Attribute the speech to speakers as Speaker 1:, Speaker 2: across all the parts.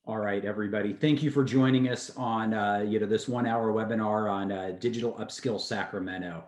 Speaker 1: All right, everybody. Thank you for joining us on this 1 hour webinar on Digital Upskill Sacramento.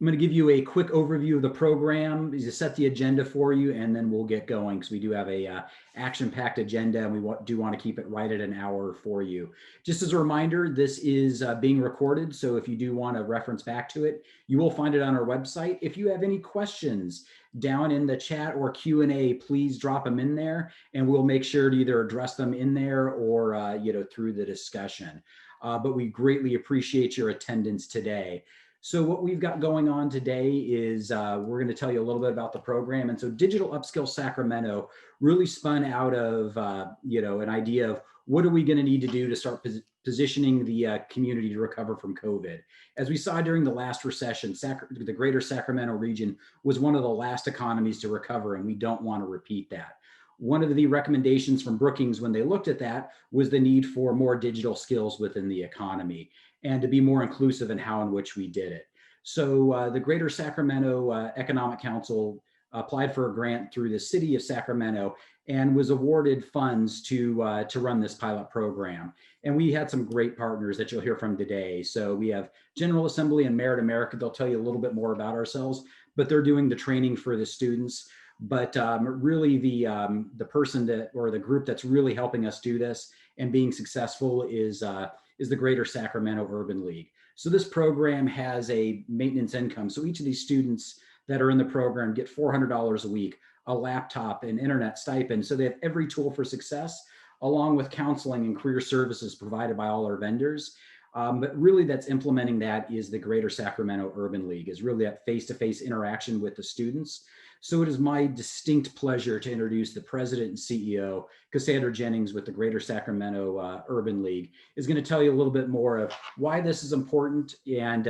Speaker 1: I'm going to give you a quick overview of the program, to set the agenda for you, and then we'll get going because we do have a action-packed agenda, and we do want to keep it right at an hour for you. Just as a reminder, this is being recorded, so if you do want to reference back to it, you will find it on our website. If you have any questions down in the chat or Q&A, please drop them in there, and we'll make sure to either address them in there or through the discussion. But we greatly appreciate your attendance today. So what we've got going on today is we're going to tell you a little bit about the program. And so Digital Upskill Sacramento really spun out of an idea of what are we going to need to do to start positioning the community to recover from COVID. As we saw during the last recession, the greater Sacramento region was one of the last economies to recover, and we don't want to repeat that. One of the recommendations from Brookings when they looked at that was the need for more digital skills within the economy and to be more inclusive in how in which we did it. So the Greater Sacramento Economic Council applied for a grant through the city of Sacramento and was awarded funds to run this pilot program. And we had some great partners that you'll hear from today. So we have General Assembly and Merit America. They'll tell you a little bit more about ourselves, but they're doing the training for the students. But really the person that, or the group that's really helping us do this and being successful is the Greater Sacramento Urban League. So this program has a maintenance income. So each of these students that are in the program get $400 a week, a laptop, and internet stipend. So they have every tool for success, along with counseling and career services provided by all our vendors. But really that's implementing that is the Greater Sacramento Urban League, is really that face-to-face interaction with the students. So it is my distinct pleasure to introduce the president and CEO, Cassandra Jennings with the Greater Sacramento Urban League, is going to tell you a little bit more of why this is important and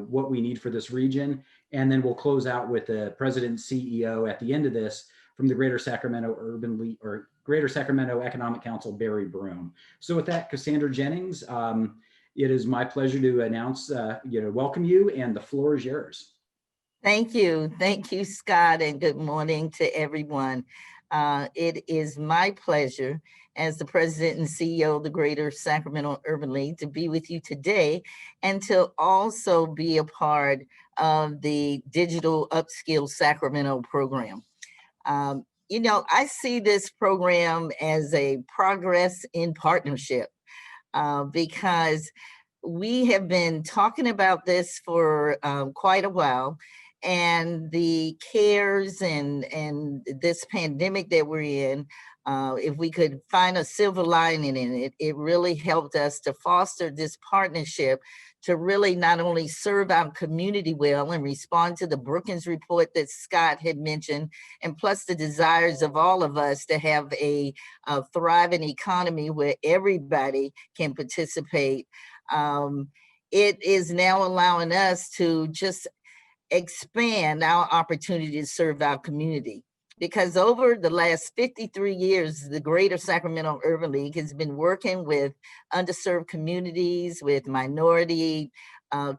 Speaker 1: what we need for this region. And then we'll close out with the president and CEO at the end of this from the Greater Sacramento Urban League, or Greater Sacramento Economic Council, Barry Broom. So with that, Cassandra Jennings, it is my pleasure to announce, welcome you, and the floor is yours.
Speaker 2: Thank you. Thank you, Scott, and good morning to everyone. It is my pleasure as the president and CEO of the Greater Sacramento Urban League to be with you today and to also be a part of the Digital Upskill Sacramento program. I see this program as a progress in partnership because we have been talking about this for quite a while. And the cares and this pandemic that we're in, if we could find a silver lining in it, it really helped us to foster this partnership to really not only serve our community well and respond to the Brookings report that Scott had mentioned, and plus the desires of all of us to have a thriving economy where everybody can participate. It is now allowing us to just expand our opportunity to serve our community. Because over the last 53 years, the Greater Sacramento Urban League has been working with underserved communities, with minority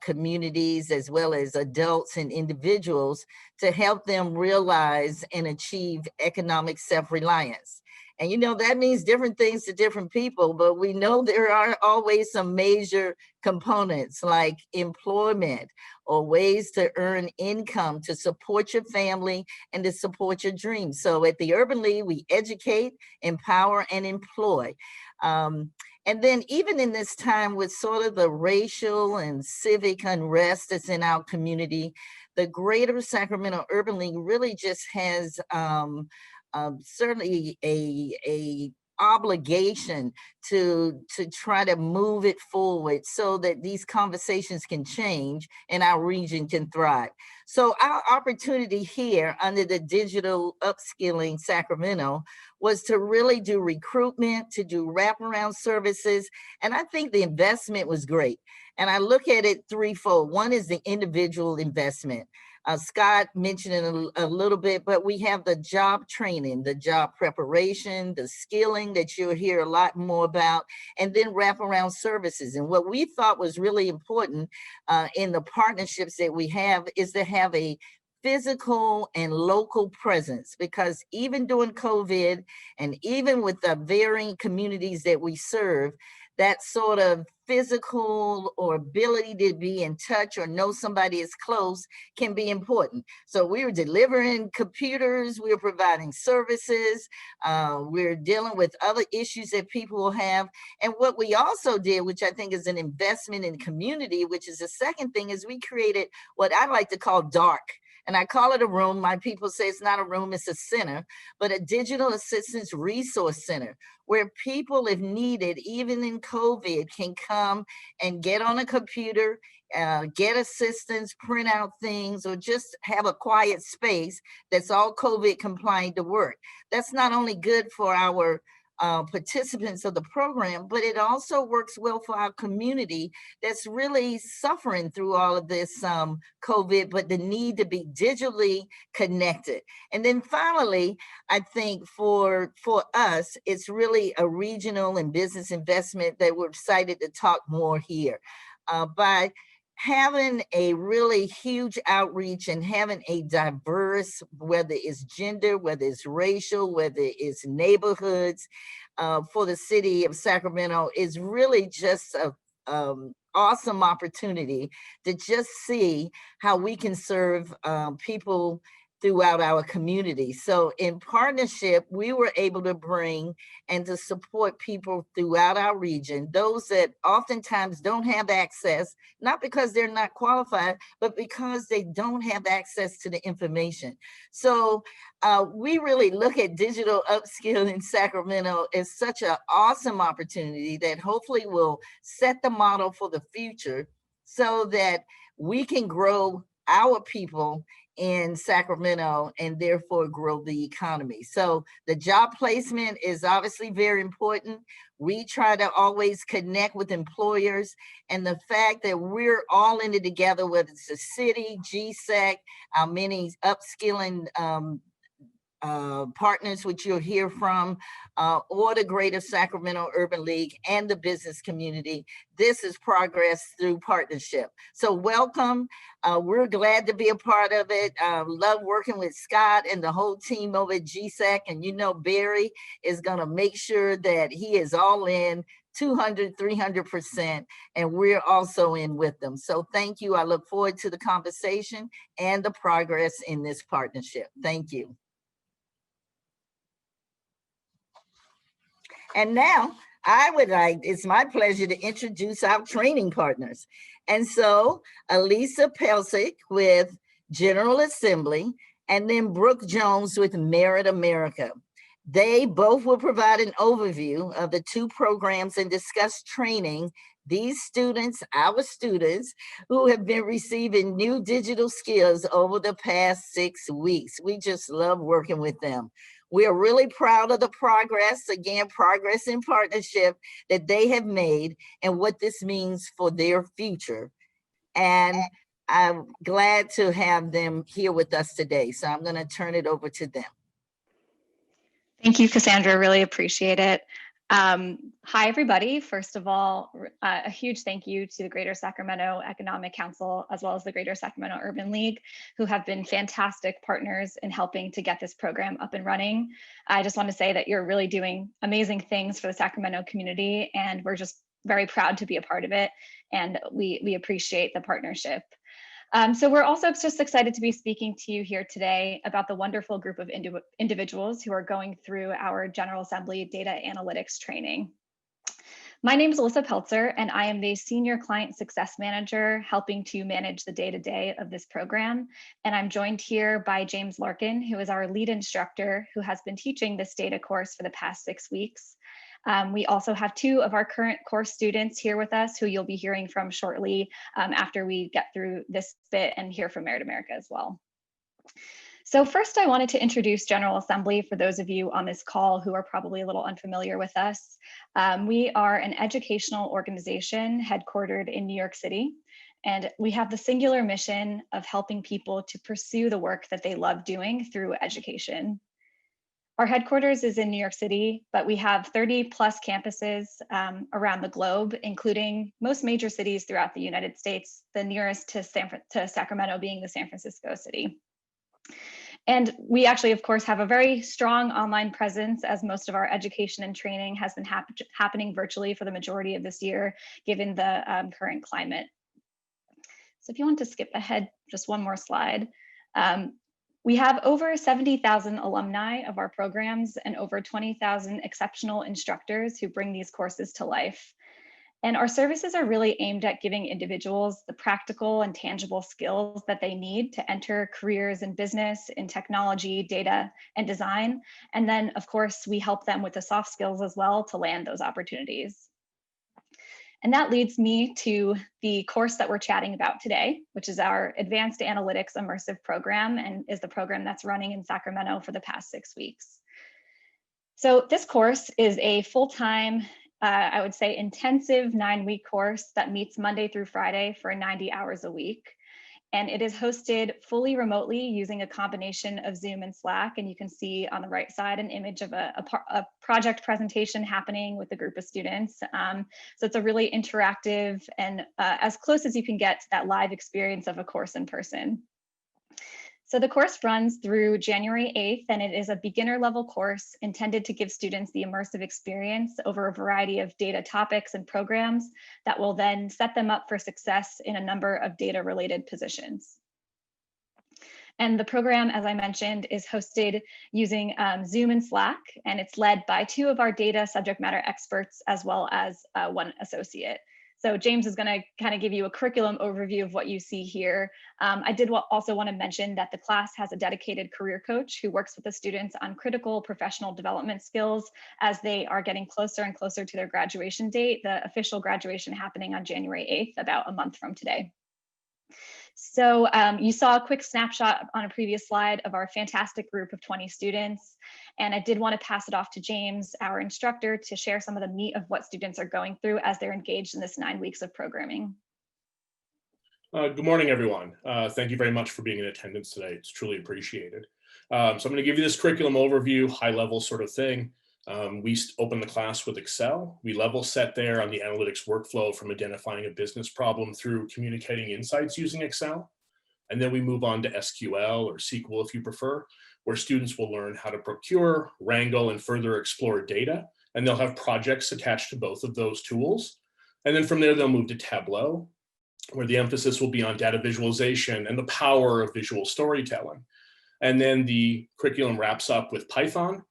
Speaker 2: communities, as well as adults and individuals to help them realize and achieve economic self-reliance. And that means different things to different people, but we know there are always some major components like employment or ways to earn income to support your family and to support your dreams. So at the Urban League, we educate, empower, and employ. And then even in this time with sort of the racial and civic unrest that's in our community, the Greater Sacramento Urban League really just has certainly a obligation to try to move it forward so that these conversations can change and our region can thrive. So our opportunity here under the Digital Upskilling Sacramento was to really do recruitment, to do wraparound services. And I think the investment was great. And I look at it threefold. One is the individual investment. Scott mentioned it a little bit, but we have the job training, the job preparation, the skilling that you'll hear a lot more about, and then wraparound services. And what we thought was really important in the partnerships that we have is to have a physical and local presence, because even during COVID and even with the varying communities that we serve, that sort of physical or ability to be in touch or know somebody is close can be important. So we were delivering computers, we were providing services, we're dealing with other issues that people will have. And what we also did, which I think is an investment in community, which is the second thing, is we created what I like to call DARK. And I call it a room. My people say it's not a room, it's a center, but a digital assistance resource center where people, if needed, even in COVID, can come and get on a computer, get assistance, print out things, or just have a quiet space that's all COVID compliant to work. That's not only good for our participants of the program, but it also works well for our community that's really suffering through all of this COVID, but the need to be digitally connected. And then finally, I think for us, it's really a regional and business investment that we're excited to talk more here. By having a really huge outreach and having a diverse, whether it's gender, whether it's racial, whether it's neighborhoods, for the city of Sacramento is really just a awesome opportunity to just see how we can serve people throughout our community. So in partnership, we were able to bring and to support people throughout our region, those that oftentimes don't have access, not because they're not qualified, but because they don't have access to the information. So we really look at digital upskilling in Sacramento as such an awesome opportunity that hopefully will set the model for the future so that we can grow our people in Sacramento and therefore grow the economy. So the job placement is obviously very important. We try to always connect with employers, and the fact that we're all in it together, whether it's the city, GSAC, our many upskilling partners, which you'll hear from, or the Greater Sacramento Urban League and the business community. This is progress through partnership. So welcome. We're glad to be a part of it. Love working with Scott and the whole team over at GSAC. And you know, Barry is going to make sure that he is all in 200, 300%, and we're also in with them. So thank you. I look forward to the conversation and the progress in this partnership. Thank you. And now it's my pleasure to introduce our training partners. And so Elisa Pelsic with General Assembly, and then Brooke Jones with Merit America. They both will provide an overview of the two programs and discuss training these students, our students, who have been receiving new digital skills over the past 6 weeks. We just love working with them. We are really proud of the progress, again, progress in partnership that they have made and what this means for their future. And I'm glad to have them here with us today. So I'm going to turn it over to them.
Speaker 3: Thank you, Cassandra. Really appreciate it. Hi, everybody. First of all, a huge thank you to the Greater Sacramento Economic Council, as well as the Greater Sacramento Urban League, who have been fantastic partners in helping to get this program up and running. I just want to say that you're really doing amazing things for the Sacramento community, and we're just very proud to be a part of it, and we appreciate the partnership. So we're also just excited to be speaking to you here today about the wonderful group of individuals who are going through our General Assembly data analytics training. My name is Alyssa Peltzer, and I am the Senior Client Success Manager helping to manage the day-to-day of this program. And I'm joined here by James Larkin, who is our lead instructor who has been teaching this data course for the past 6 weeks. We also have 2 of our current course students here with us who you'll be hearing from shortly after we get through this bit and hear from Merit America as well. So first, I wanted to introduce General Assembly for those of you on this call who are probably a little unfamiliar with us. We are an educational organization headquartered in New York City, and we have the singular mission of helping people to pursue the work that they love doing through education. Our headquarters is in New York City, but we have 30 plus campuses around the globe, including most major cities throughout the United States, the nearest to Sacramento being the San Francisco city. And we actually, of course, have a very strong online presence, as most of our education and training has been happening virtually for the majority of this year, given the current climate. So if you want to skip ahead just one more slide. We have over 70,000 alumni of our programs and over 20,000 exceptional instructors who bring these courses to life. And our services are really aimed at giving individuals the practical and tangible skills that they need to enter careers in business, in technology, data, and design. And then, of course, we help them with the soft skills as well to land those opportunities. And that leads me to the course that we're chatting about today, which is our Advanced Analytics Immersive Program, and is the program that's running in Sacramento for the past 6 weeks. So this course is a full-time, I would say intensive 9-week course that meets Monday through Friday for 90 hours a week. And it is hosted fully remotely using a combination of Zoom and Slack. And you can see on the right side an image of a project presentation happening with a group of students. So it's a really interactive and as close as you can get to that live experience of a course in person. So the course runs through January 8th, and it is a beginner level course intended to give students the immersive experience over a variety of data topics and programs that will then set them up for success in a number of data related positions. And the program, as I mentioned, is hosted using Zoom and Slack, and it's led by 2 of our data subject matter experts as well as 1 associate. So James is going to kind of give you a curriculum overview of what you see here. I did also want to mention that the class has a dedicated career coach who works with the students on critical professional development skills as they are getting closer and closer to their graduation date, the official graduation happening on January 8th, about a month from today. So you saw a quick snapshot on a previous slide of our fantastic group of 20 students. And I did want to pass it off to James, our instructor, to share some of the meat of what students are going through as they're engaged in this 9 weeks of programming.
Speaker 4: Good morning, everyone. Thank you very much for being in attendance today. It's truly appreciated. So I'm going to give you this curriculum overview, high level sort of thing. We open the class with Excel. We level set there on the analytics workflow from identifying a business problem through communicating insights using Excel. And then we move on to SQL or SQL if you prefer, where students will learn how to procure, wrangle, and further explore data. And they'll have projects attached to both of those tools. And then from there, they'll move to Tableau, where the emphasis will be on data visualization and the power of visual storytelling. And then the curriculum wraps up with Python,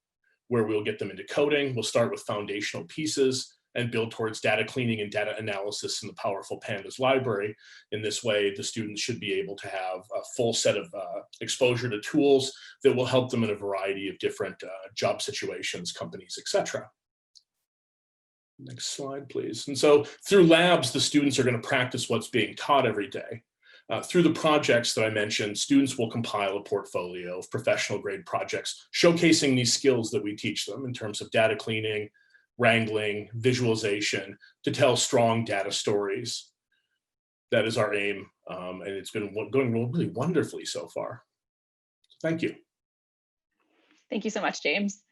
Speaker 4: where we'll get them into coding. We'll start with foundational pieces and build towards data cleaning and data analysis in the powerful Pandas library. In this way, the students should be able to have a full set of exposure to tools that will help them in a variety of different job situations, companies, etc. Next slide, please. And so through labs, the students are going to practice what's being taught every day. Through the projects that I mentioned, students will compile a portfolio of professional grade projects showcasing these skills that we teach them in terms of data cleaning, wrangling, visualization, to tell strong data stories. That is our aim, and it's been going really wonderfully so far. Thank you.
Speaker 3: Thank you so much, James.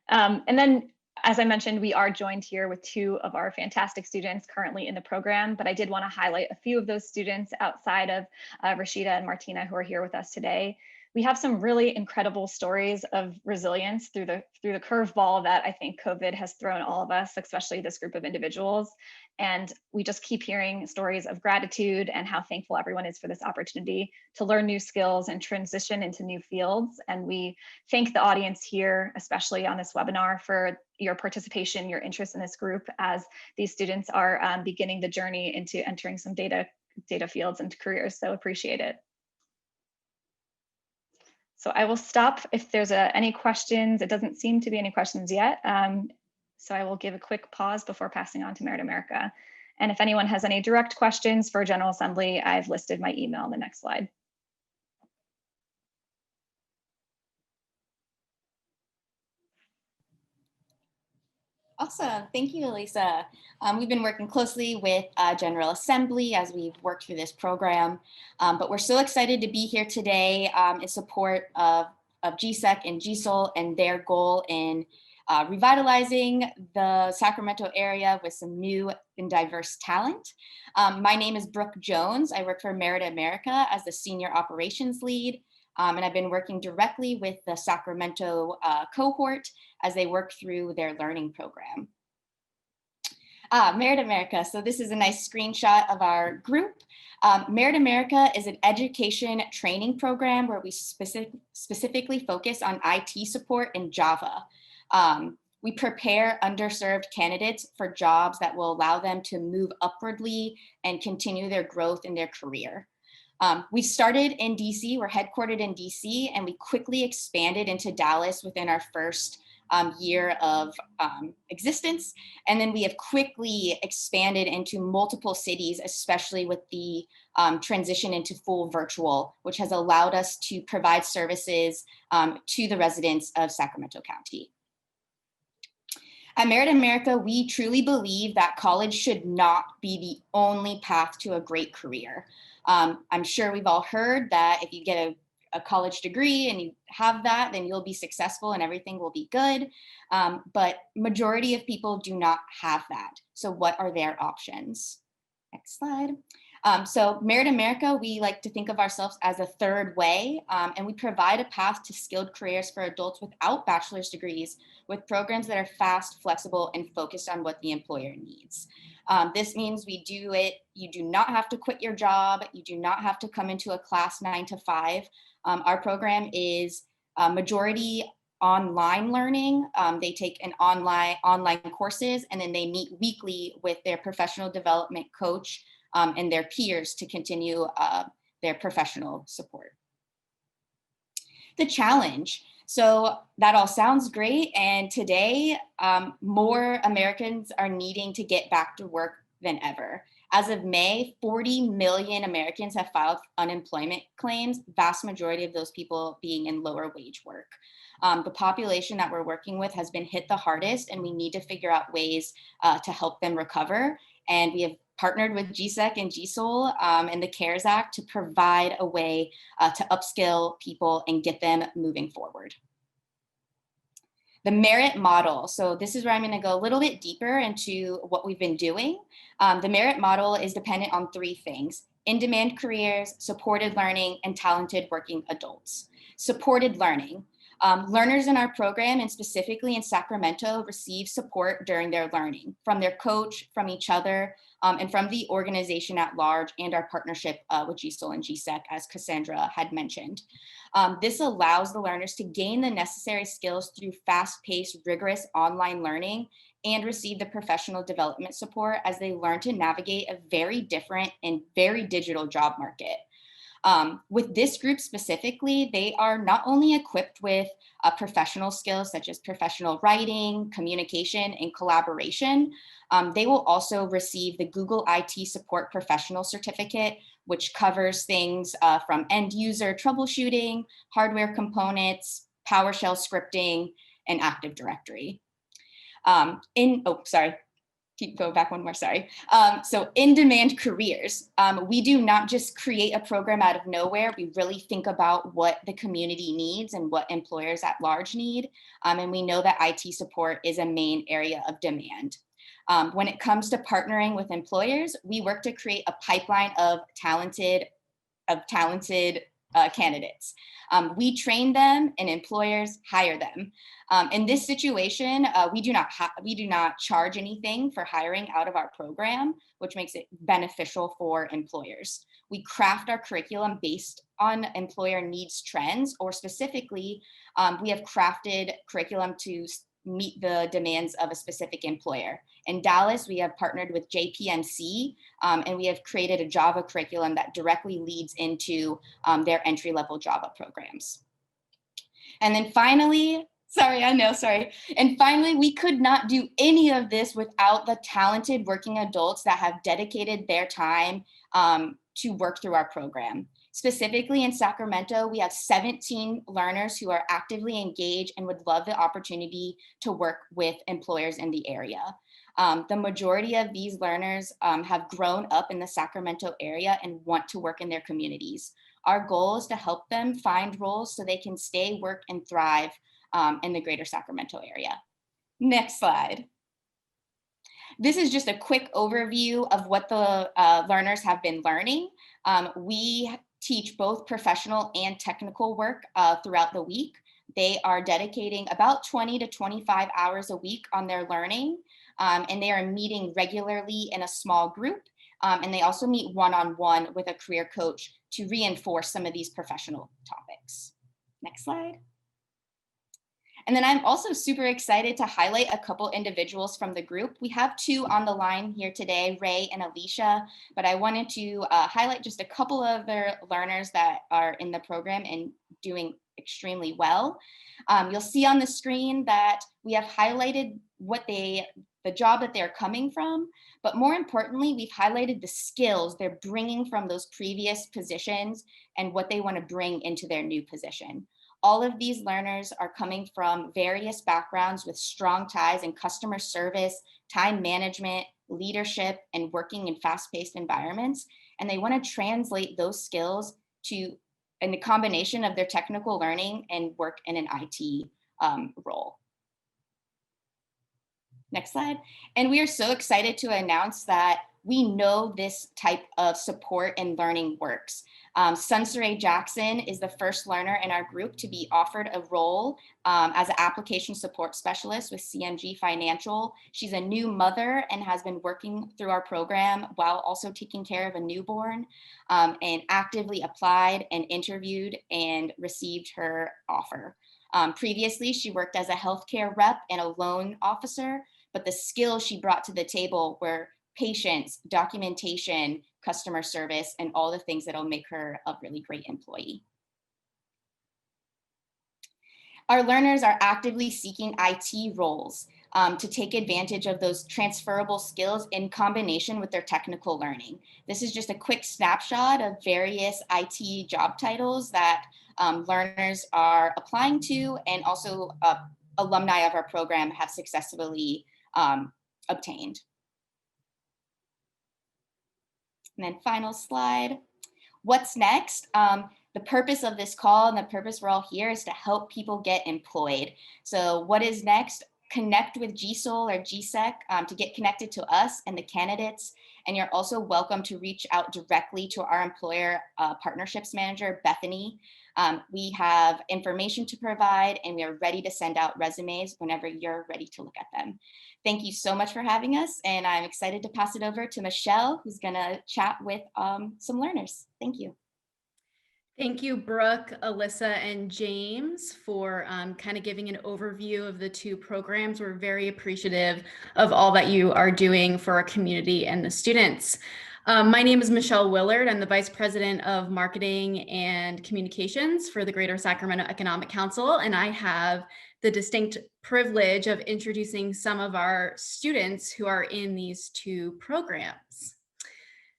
Speaker 3: And then, as I mentioned, we are joined here with 2 of our fantastic students currently in the program, but I did want to highlight a few of those students outside of Rashida and Martina who are here with us today. We have some really incredible stories of resilience through the curveball that I think COVID has thrown all of us, especially this group of individuals. And we just keep hearing stories of gratitude and how thankful everyone is for this opportunity to learn new skills and transition into new fields. And we thank the audience here, especially on this webinar, for your participation, your interest in this group as these students are beginning the journey into entering some data fields and careers. So appreciate it. So I will stop if there's any questions. It doesn't seem to be any questions yet. So I will give a quick pause before passing on to Merit America. And if anyone has any direct questions for General Assembly, I've listed my email on the next slide.
Speaker 5: Awesome. Thank you, Elisa. We've been working closely with General Assembly as we've worked through this program, but we're so excited to be here today in support of GSEC and GSOL and their goal in revitalizing the Sacramento area with some new and diverse talent. My name is Brooke Jones. I work for Merit America as the Senior Operations Lead. And I've been working directly with the Sacramento cohort as they work through their learning program. Merit America. So this is a nice screenshot of our group. Merit America is an education training program where we specifically focus on IT support in Java. We prepare underserved candidates for jobs that will allow them to move upwardly and continue their growth in their career. We started in DC, we're headquartered in DC, and we quickly expanded into Dallas within our first year of existence. And then we have quickly expanded into multiple cities, especially with the transition into full virtual, which has allowed us to provide services to the residents of Sacramento County. At Merit America, we truly believe that college should not be the only path to a great career. I'm sure we've all heard that if you get a college degree and you have that, then you'll be successful and everything will be good. But majority of people do not have that. So what are their options? Next slide. So Merit America, we like to think of ourselves as a third way, and we provide a path to skilled careers for adults without bachelor's degrees with programs that are fast, flexible, and focused on what the employer needs. This means we do it, you do not have to quit your job, you do not have to come into a class 9 to 5. Our program is majority online learning. They take an online courses, and then they meet weekly with their professional development coach and their peers to continue their professional support. The challenge. So that all sounds great. And today, more Americans are needing to get back to work than ever. As of May, 40 million Americans have filed unemployment claims, vast majority of those people being in lower wage work. The population that we're working with has been hit the hardest, and we need to figure out ways to help them recover. And we have partnered with GSEC and GSOL and the CARES Act to provide a way to upskill people and get them moving forward. The merit model. So this is where I'm going to go a little bit deeper into what we've been doing. The merit model is dependent on 3 things: in-demand careers, supported learning, and talented working adults. Supported learning. Learners in our program, and specifically in Sacramento, receive support during their learning from their coach, from each other, and from the organization at large, and our partnership with GSOL and GSEC, as Cassandra had mentioned. This allows the learners to gain the necessary skills through fast-paced, rigorous online learning and receive the professional development support as they learn to navigate a very different and very digital job market. With this group specifically, they are not only equipped with professional skills such as professional writing, communication, and collaboration, they will also receive the Google IT Support Professional Certificate, which covers things from end user troubleshooting, hardware components, PowerShell scripting, and Active Directory. Keep going back one more, sorry. So in-demand careers. We do not just create a program out of nowhere. We really think about what the community needs and what employers at large need. And we know that IT support is a main area of demand. When it comes to partnering with employers, we work to create a pipeline of talented candidates. We train them and employers hire them. In this situation, we do not charge anything for hiring out of our program, which makes it beneficial for employers. We craft our curriculum based on employer needs trends, or specifically, we have crafted curriculum to meet the demands of a specific employer. In Dallas, we have partnered with JPMC, and we have created a Java curriculum that directly leads into their entry-level Java programs. And then finally, and finally, we could not do any of this without the talented working adults that have dedicated their time to work through our program. Specifically in Sacramento, we have 17 learners who are actively engaged and would love the opportunity to work with employers in the area. The majority of these learners have grown up in the Sacramento area and want to work in their communities. Our goal is to help them find roles so they can stay, work, and thrive in the greater Sacramento area. Next slide. This is just a quick overview of what the learners have been learning. We teach both professional and technical work throughout the week. They are dedicating about 20 to 25 hours a week on their learning, and they are meeting regularly in a small group. And they also meet one-on-one with a career coach to reinforce some of these professional topics. Next slide. And then I'm also super excited to highlight a couple individuals from the group. We have two on the line here today, Ray and Alicia, but I wanted to highlight just a couple of their learners that are in the program and doing extremely well. You'll see on the screen that we have highlighted the job that they're coming from, but more importantly, we've highlighted the skills they're bringing from those previous positions and what they want to bring into their new position. All of these learners are coming from various backgrounds with strong ties in customer service, time management, leadership, and working in fast-paced environments. And they want to translate those skills in the combination of their technical learning and work in an IT role. Next slide. And we are so excited to announce that we know this type of support and learning works. Sunsaray Jackson is the first learner in our group to be offered a role as an application support specialist with CMG Financial. She's a new mother and has been working through our program while also taking care of a newborn, and actively applied and interviewed and received her offer. Previously, she worked as a healthcare rep and a loan officer, but the skills she brought to the table were patience, documentation, customer service, and all the things that'll make her a really great employee. Our learners are actively seeking IT roles to take advantage of those transferable skills in combination with their technical learning. This is just a quick snapshot of various IT job titles that learners are applying to, and also alumni of our program have successfully obtained. And then final slide. What's next? The purpose of this call and the purpose we're all here is to help people get employed. So what is next? Connect with GSOL or GSEC to get connected to us and the candidates. And you're also welcome to reach out directly to our employer partnerships manager, Bethany. We have information to provide, and we are ready to send out resumes whenever you're ready to look at them. Thank you so much for having us, and I'm excited to pass it over to Michelle, who's gonna chat with some learners. Thank you.
Speaker 6: Thank you, Brooke, Alyssa, and James for kind of giving an overview of the two programs. We're very appreciative of all that you are doing for our community and the students. My name is Michelle Willard. I'm the Vice President of Marketing and Communications for the Greater Sacramento Economic Council, and I have the distinct privilege of introducing some of our students who are in these two programs.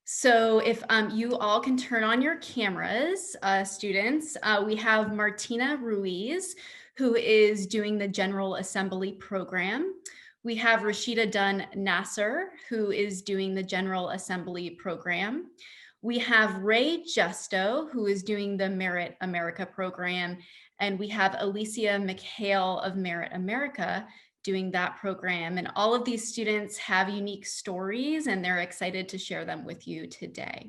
Speaker 6: So if you all can turn on your cameras, students, we have Martina Ruiz, who is doing the General Assembly program. We have Rashida Dunn Nasser, who is doing the General Assembly program. We have Ray Justo, who is doing the Merit America program. And we have Alicia McHale of Merit America doing that program. And all of these students have unique stories, and they're excited to share them with you today.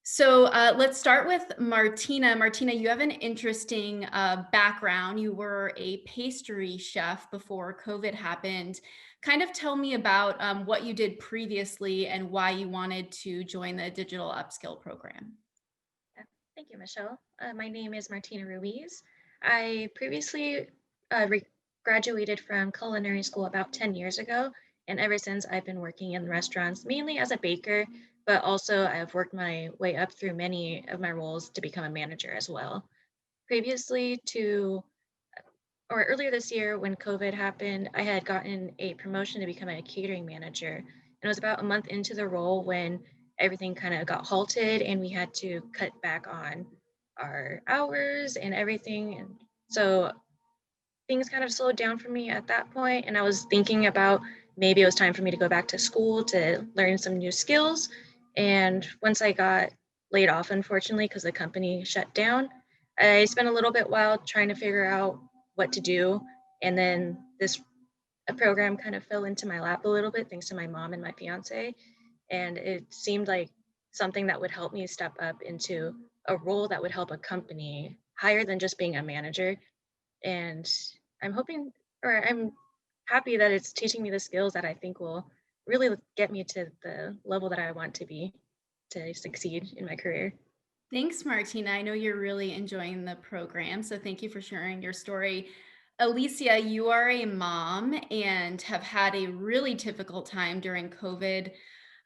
Speaker 6: So let's start with Martina. Martina, you have an interesting background. You were a pastry chef before COVID happened. Kind of tell me about what you did previously and why you wanted to join the Digital Upskill program.
Speaker 7: Thank you, Michelle. My name is Martina Ruiz. I previously graduated from culinary school about 10 years ago, and ever since I've been working in restaurants, mainly as a baker, but also I've worked my way up through many of my roles to become a manager as well. Earlier this year when COVID happened, I had gotten a promotion to become a catering manager. And it was about a month into the role when everything kind of got halted and we had to cut back on our hours and everything. And so things kind of slowed down for me at that point, and I was thinking about maybe it was time for me to go back to school to learn some new skills. And once I got laid off, unfortunately, because the company shut down, I spent a little bit while trying to figure out what to do. And then a program kind of fell into my lap a little bit, thanks to my mom and my fiance. And it seemed like something that would help me step up into a role that would help a company higher than just being a manager. And I'm hoping, or I'm happy that it's teaching me the skills that I think will really get me to the level that I want to be to succeed in my career.
Speaker 6: Thanks, Martina. I know you're really enjoying the program, so thank you for sharing your story. Alicia, you are a mom and have had a really difficult time during COVID,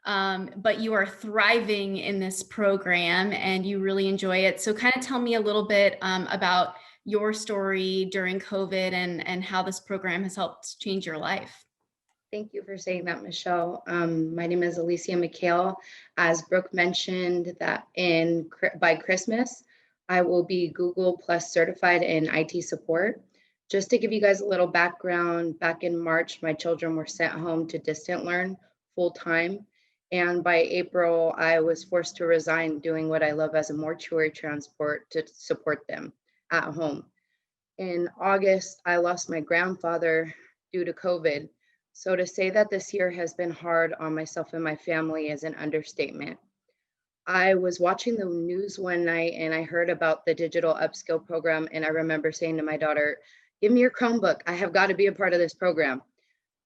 Speaker 6: but you are thriving in this program and you really enjoy it. So kind of tell me a little bit about your story during COVID and how this program has helped change your life.
Speaker 8: Thank you for saying that, Michelle. My name is Alicia McHale. As Brooke mentioned, that by Christmas, I will be Google Plus certified in IT support. Just to give you guys a little background, back in March, my children were sent home to distant learn full time. And by April, I was forced to resign doing what I love as a mortuary transport to support them at home. In August, I lost my grandfather due to COVID. So to say that this year has been hard on myself and my family is an understatement. I was watching the news one night and I heard about the digital upskill program. And I remember saying to my daughter, give me your Chromebook. I have got to be a part of this program.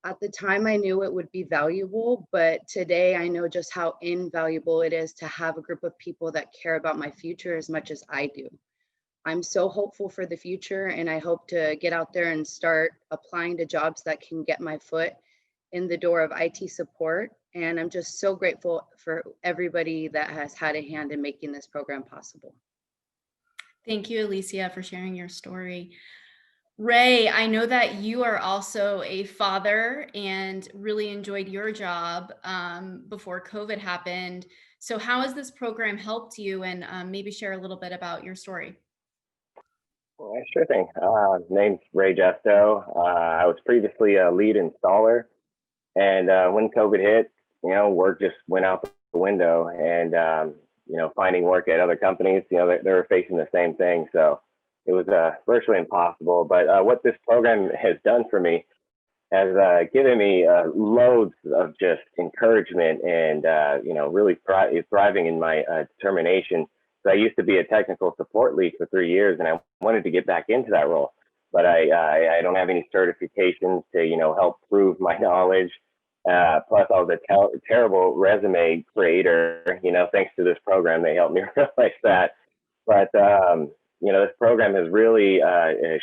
Speaker 8: At the time, I knew it would be valuable, but today I know just how invaluable it is to have a group of people that care about my future as much as I do. I'm so hopeful for the future, and I hope to get out there and start applying to jobs that can get my foot in the door of IT support. And I'm just so grateful for everybody that has had a hand in making this program possible.
Speaker 6: Thank you, Alicia, for sharing your story. Ray, I know that you are also a father and really enjoyed your job before COVID happened. So how has this program helped you, and maybe share a little bit about your story?
Speaker 9: Sure thing. Name's Ray Justo. I was previously a lead installer, and when COVID hit, work just went out the window, and finding work at other companies, they were facing the same thing. So it was virtually impossible. But what this program has done for me has given me loads of just encouragement and really thriving in my determination. So I used to be a technical support lead for 3 years, and I wanted to get back into that role, but I don't have any certifications to help prove my knowledge. Plus, I was a terrible resume creator. Thanks to this program, they helped me realize that. But this program has really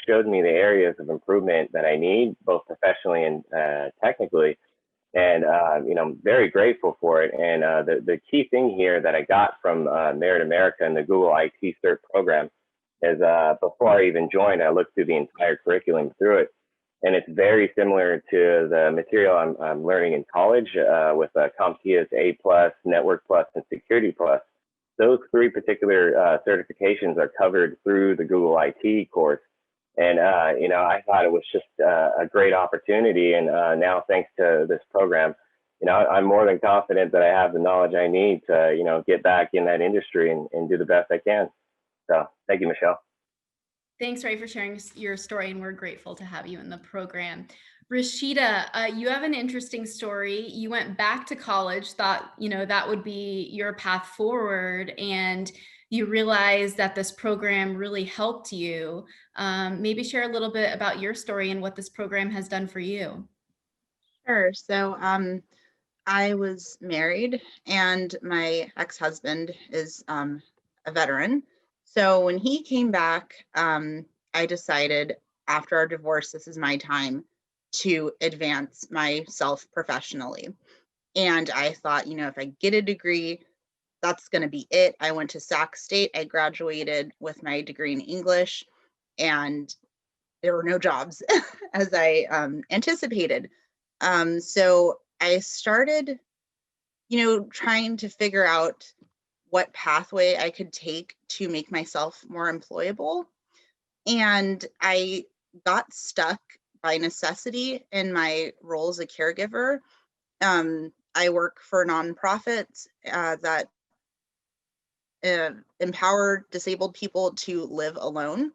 Speaker 9: showed me the areas of improvement that I need, both professionally and technically. And I'm very grateful for it. And the key thing here that I got from Merit America and the Google IT Cert program is before I even joined, I looked through the entire curriculum through it, and it's very similar to the material I'm learning in college with CompTIA's A+, Network Plus, and Security Plus. Those three particular certifications are covered through the Google IT course. And, I thought it was just a great opportunity. And now, thanks to this program, I'm more than confident that I have the knowledge I need to, get back in that industry and do the best I can. So thank you, Michelle.
Speaker 6: Thanks, Ray, for sharing your story, and we're grateful to have you in the program. Rashida, you have an interesting story. You went back to college, thought, that would be your path forward, and you realized that this program really helped you. Maybe share a little bit about your story and what this program has done for you.
Speaker 10: Sure. So I was married, and my ex-husband is a veteran. So when he came back, I decided after our divorce, this is my time to advance myself professionally. And I thought, if I get a degree, that's going to be it. I went to Sac State. I graduated with my degree in English, and there were no jobs as I anticipated. So I started, trying to figure out what pathway I could take to make myself more employable. And I got stuck by necessity in my role as a caregiver. I work for nonprofits that empower disabled people to live alone.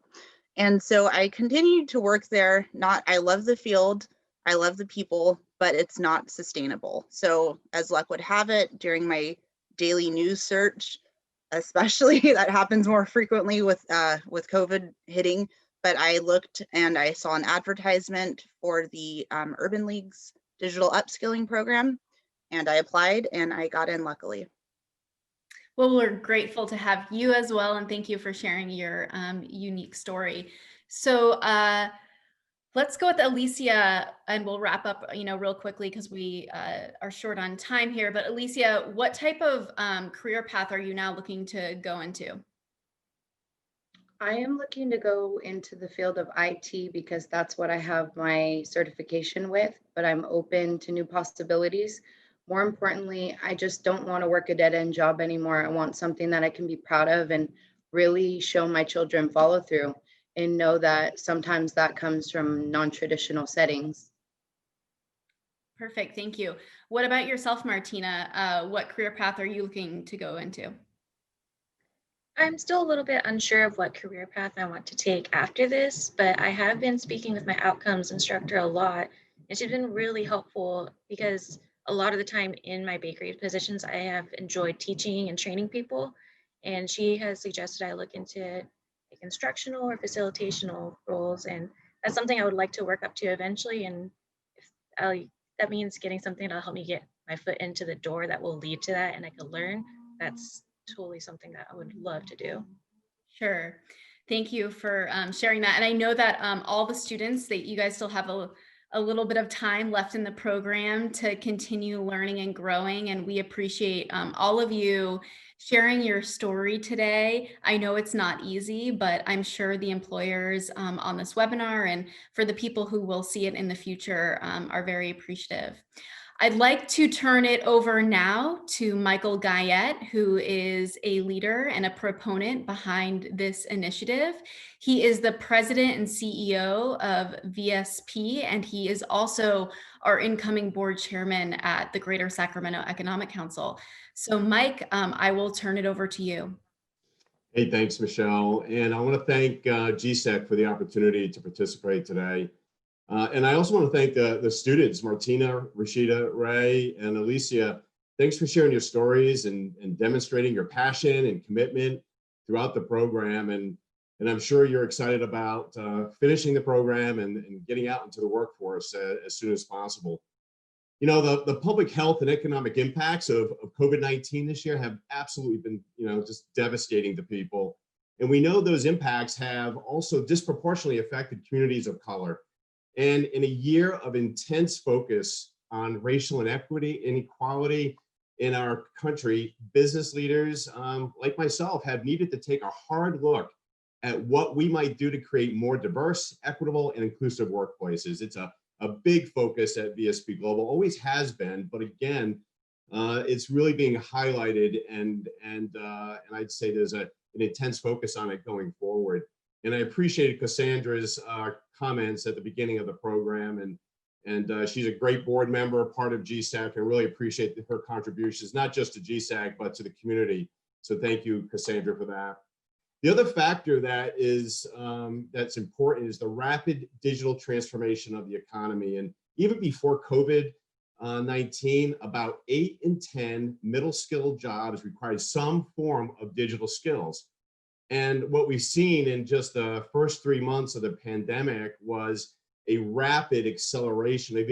Speaker 10: And so I continued to work there. I love the field, I love the people, but it's not sustainable. So as luck would have it, during my daily news search, especially that happens more frequently with COVID hitting. But I looked and I saw an advertisement for the Urban League's digital upskilling program, and I applied and I got in luckily.
Speaker 6: Well, we're grateful to have you as well, and thank you for sharing your unique story. So let's go with Alicia, and we'll wrap up, real quickly because we are short on time here. But Alicia, what type of career path are you now looking to go into?
Speaker 8: I am looking to go into the field of IT because that's what I have my certification with, but I'm open to new possibilities. More importantly, I just don't want to work a dead end job anymore. I want something that I can be proud of and really show my children follow through and know that sometimes that comes from non-traditional settings.
Speaker 6: Perfect, thank you. What about yourself, Martina? What career path are you looking to go into?
Speaker 7: I'm still a little bit unsure of what career path I want to take after this, but I have been speaking with my outcomes instructor a lot, and she's been really helpful because a lot of the time in my bakery positions, I have enjoyed teaching and training people, and she has suggested I look into like instructional or facilitational roles, and that's something I would like to work up to eventually. And if that means getting something that'll help me get my foot into the door that will lead to that, and I can learn, that's totally something that I would love to do.
Speaker 6: Sure. Thank you for sharing that. And I know that all the students, that you guys still have a little bit of time left in the program to continue learning and growing. And we appreciate all of you sharing your story today. I know it's not easy, but I'm sure the employers on this webinar and for the people who will see it in the future are very appreciative. I'd like to turn it over now to Michael Guyette, who is a leader and a proponent behind this initiative. He is the president and CEO of VSP, and he is also our incoming board chairman at the Greater Sacramento Economic Council. So Mike, I will turn it over to you.
Speaker 11: Hey, thanks, Michelle. And I want to thank GSEC for the opportunity to participate today. And I also want to thank the students, Martina, Rashida, Ray, and Alicia. Thanks for sharing your stories and demonstrating your passion and commitment throughout the program. And I'm sure you're excited about finishing the program and getting out into the workforce as soon as possible. You know, the public health and economic impacts of COVID-19 this year have absolutely been, just devastating to people. And we know those impacts have also disproportionately affected communities of color. And in a year of intense focus on racial inequality in our country, business leaders like myself have needed to take a hard look at what we might do to create more diverse, equitable, and inclusive workplaces. It's a big focus at VSP Global, always has been, but again, it's really being highlighted, and I'd say there's an intense focus on it going forward. And I appreciated Cassandra's comments at the beginning of the program, and she's a great board member, part of GSAC. I really appreciate her contributions, not just to GSAC, but to the community. So thank you, Cassandra, for that. The other factor that is that's important is the rapid digital transformation of the economy. And even before COVID-19, about 8 in 10 middle skill jobs required some form of digital skills. And what we've seen in just the first 3 months of the pandemic was a rapid acceleration of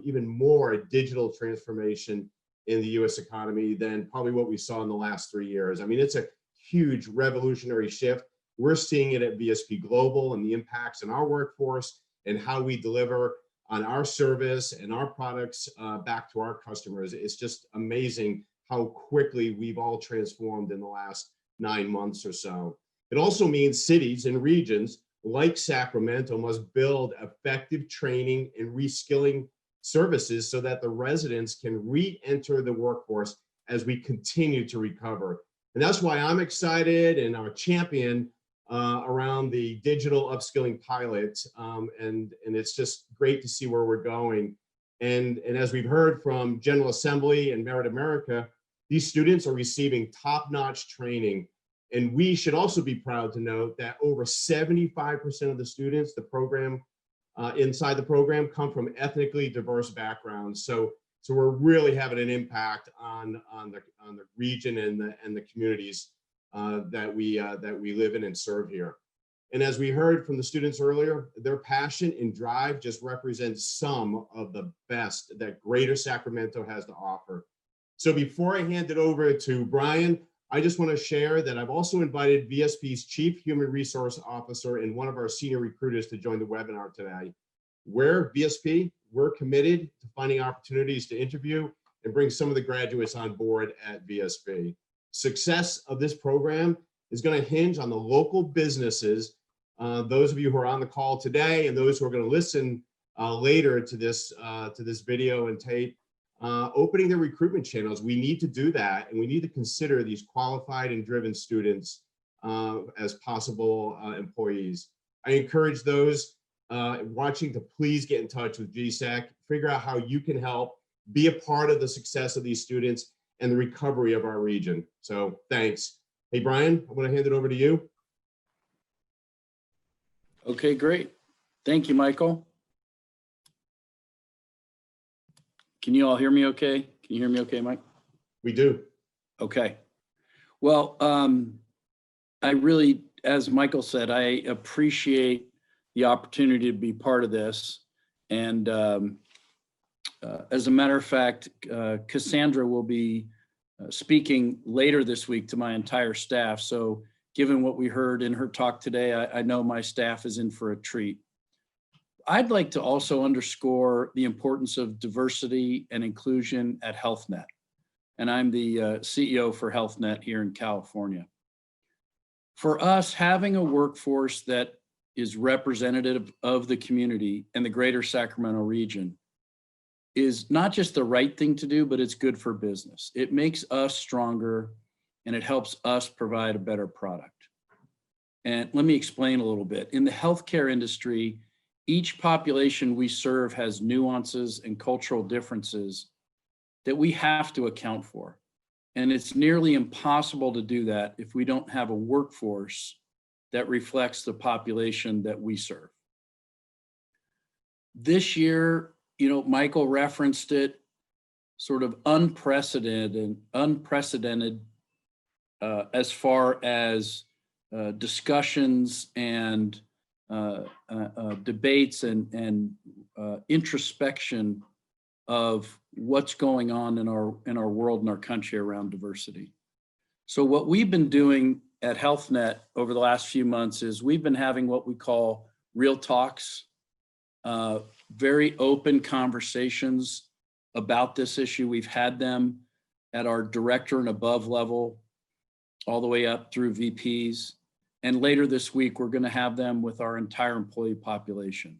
Speaker 11: even more digital transformation in the US economy than probably what we saw in the last 3 years. I mean, it's a huge revolutionary shift. We're seeing it at VSP Global and the impacts on our workforce and how we deliver on our service and our products back to our customers. It's just amazing how quickly we've all transformed in the last 9 months or so. It also means cities and regions like Sacramento must build effective training and reskilling services so that the residents can re-enter the workforce as we continue to recover. And that's why I'm excited and I'm a champion around the digital upskilling pilot. And it's just great to see where we're going. And as we've heard from General Assembly and Merit America, these students are receiving top-notch training. And we should also be proud to note that over 75% of the students, inside the program come from ethnically diverse backgrounds. So we're really having an impact on the region and the communities that we live in and serve here. And as we heard from the students earlier, their passion and drive just represents some of the best that Greater Sacramento has to offer. So before I hand it over to Brian, I just want to share that I've also invited VSP's Chief Human Resource Officer and one of our senior recruiters to join the webinar today. We're VSP, we're committed to finding opportunities to interview and bring some of the graduates on board at VSP. Success of this program is going to hinge on the local businesses, those of you who are on the call today and those who are going to listen later to this video and tape, opening their recruitment channels. We need to do that, and we need to consider these qualified and driven students as possible employees. I encourage those watching to please get in touch with GSAC, figure out how you can help be a part of the success of these students and the recovery of our region. So thanks. Hey, Brian, I'm going to hand it over to you.
Speaker 12: Okay, great. Thank you, Michael. Can you all hear me okay? Can you hear me okay, Mike?
Speaker 11: We do.
Speaker 12: Okay. Well, I really, as Michael said, I appreciate the opportunity to be part of this. And as a matter of fact, Cassandra will be speaking later this week to my entire staff. So given what we heard in her talk today, I know my staff is in for a treat. I'd like to also underscore the importance of diversity and inclusion at HealthNet. And I'm the CEO for HealthNet here in California. For us, having a workforce that is representative of the community and the greater Sacramento region is not just the right thing to do, but it's good for business. It makes us stronger and it helps us provide a better product. And let me explain a little bit. In the healthcare industry, each population we serve has nuances and cultural differences that we have to account for. And it's nearly impossible to do that if we don't have a workforce that reflects the population that we serve. This year, you know, Michael referenced it, sort of unprecedented as far as discussions and debates and introspection of what's going on in our world and our country around diversity. So what we've been doing at HealthNet over the last few months is we've been having what we call real talks, very open conversations about this issue. We've had them at our director and above level, all the way up through VPs. And later this week, we're going to have them with our entire employee population.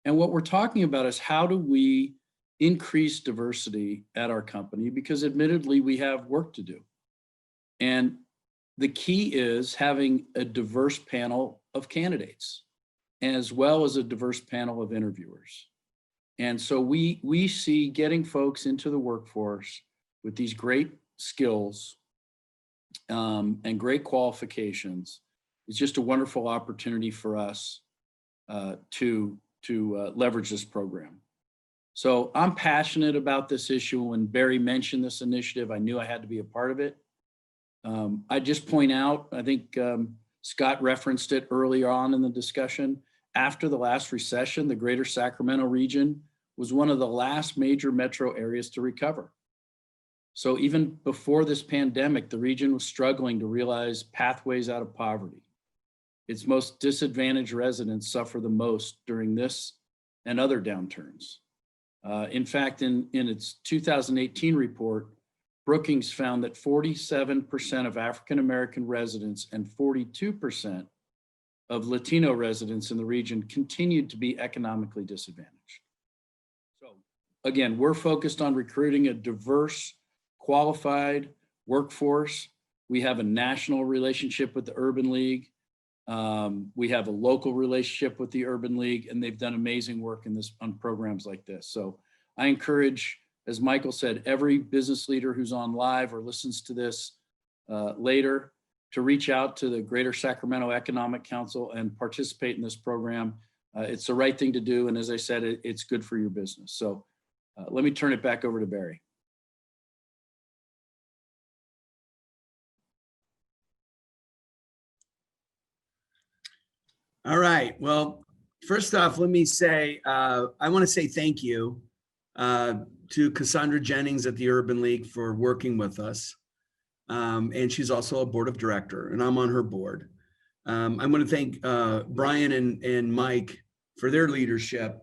Speaker 12: And what we're talking about is how do we increase diversity at our company? Because admittedly, we have work to do. And the key is having a diverse panel of candidates, as well as a diverse panel of interviewers. And so we see getting folks into the workforce with these great skills and great qualifications is just a wonderful opportunity for us to leverage this program. So I'm passionate about this issue. When Barry mentioned this initiative, I knew I had to be a part of it. I just point out, I think Scott referenced it earlier on in the discussion, after the last recession, the greater Sacramento region was one of the last major metro areas to recover. So even before this pandemic, the region was struggling to realize pathways out of poverty. Its most disadvantaged residents suffer the most during this and other downturns. In fact, in its 2018 report, Brookings found that 47% of African-American residents and 42% of Latino residents in the region continued to be economically disadvantaged. So again, we're focused on recruiting a diverse, qualified workforce. We have a national relationship with the Urban League. We have a local relationship with the Urban League, and they've done amazing work on programs like this. So I encourage, as Michael said, every business leader who's on live or listens to this later to reach out to the Greater Sacramento Economic Council and participate in this program. It's the right thing to do. And as I said, it's good for your business. So let me turn it back over to Barry.
Speaker 13: All right. Well, first off, let me say, I want to say thank you to Cassandra Jennings at the Urban League for working with us. And she's also a board of director, and I'm on her board. I want to thank Brian and Mike for their leadership.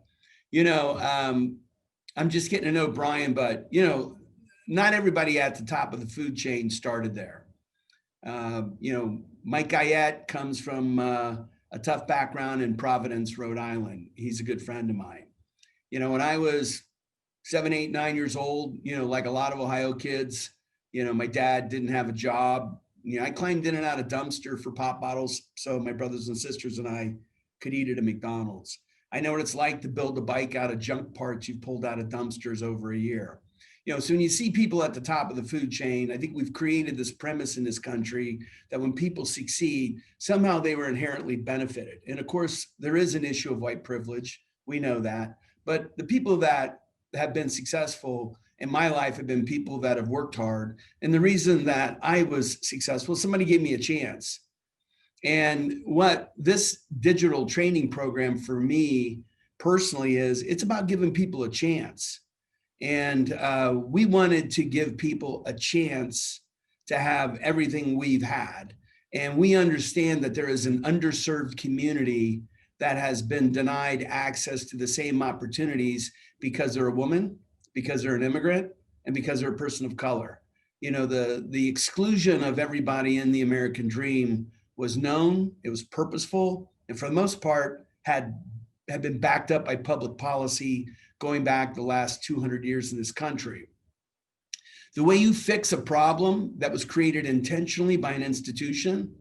Speaker 13: You know, I'm just getting to know Brian, but, you know, not everybody at the top of the food chain started there. You know, Mike Guyette comes from a tough background in Providence, Rhode Island. He's a good friend of mine. You know, when I was 7, 8, 9 years old, you know, like a lot of Ohio kids, you know, my dad didn't have a job. You know, I climbed in and out of dumpster for pop bottles so my brothers and sisters and I could eat at a McDonald's. I know what it's like to build a bike out of junk parts you've pulled out of dumpsters over a year. You know, so when you see people at the top of the food chain, I think we've created this premise in this country that when people succeed, somehow they were inherently benefited. And of course, there is an issue of white privilege. We know that. But the people that have been successful in my life have been people that have worked hard. And the reason that I was successful, somebody gave me a chance. And what this digital training program for me personally is, it's about giving people a chance. And we wanted to give people a chance to have everything we've had. And we understand that there is an underserved community that has been denied access to the same opportunities because they're a woman, because they're an immigrant, and because they're a person of color. You know, the exclusion of everybody in the American dream was known, it was purposeful, and for the most part had been backed up by public policy going back the last 200 years in this country. The way you fix a problem that was created intentionally by an institution,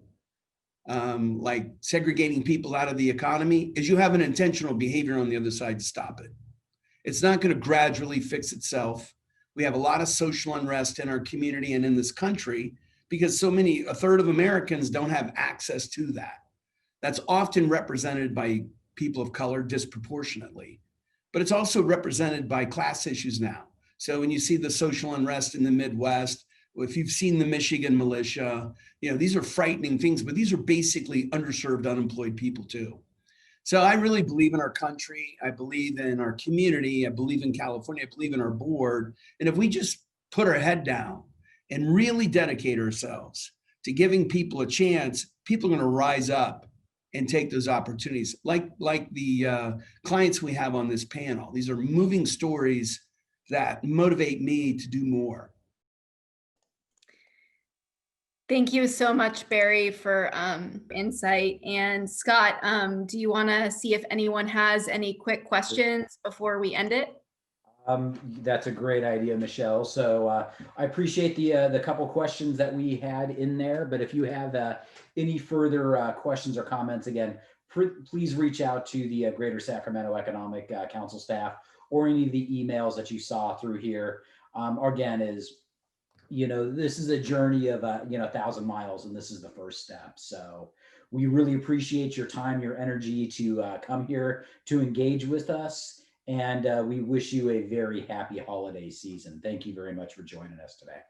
Speaker 13: like segregating people out of the economy, is you have an intentional behavior on the other side to stop it. It's not going to gradually fix itself. We have a lot of social unrest in our community and in this country because a third of Americans don't have access to that. That's often represented by people of color disproportionately, but it's also represented by class issues now. So when you see the social unrest in the Midwest, if you've seen the Michigan militia, you know, these are frightening things, but these are basically underserved, unemployed people too. So I really believe in our country. I believe in our community. I believe in California. I believe in our board. And if we just put our head down and really dedicate ourselves to giving people a chance, people are going to rise up and take those opportunities. Like the clients we have on this panel. These are moving stories that motivate me to do more.
Speaker 6: Thank you so much, Barry, for insight. And Scott, do you want to see if anyone has any quick questions before we end it?
Speaker 1: That's a great idea, Michelle. So I appreciate the couple questions that we had in there, but if you have any further questions or comments, again, please reach out to the Greater Sacramento Economic Council staff or any of the emails that you saw through here. Again, you know, this is a journey of, 1,000 miles, and this is the first step. So we really appreciate your time, your energy to come here to engage with us. And we wish you a very happy holiday season. Thank you very much for joining us today.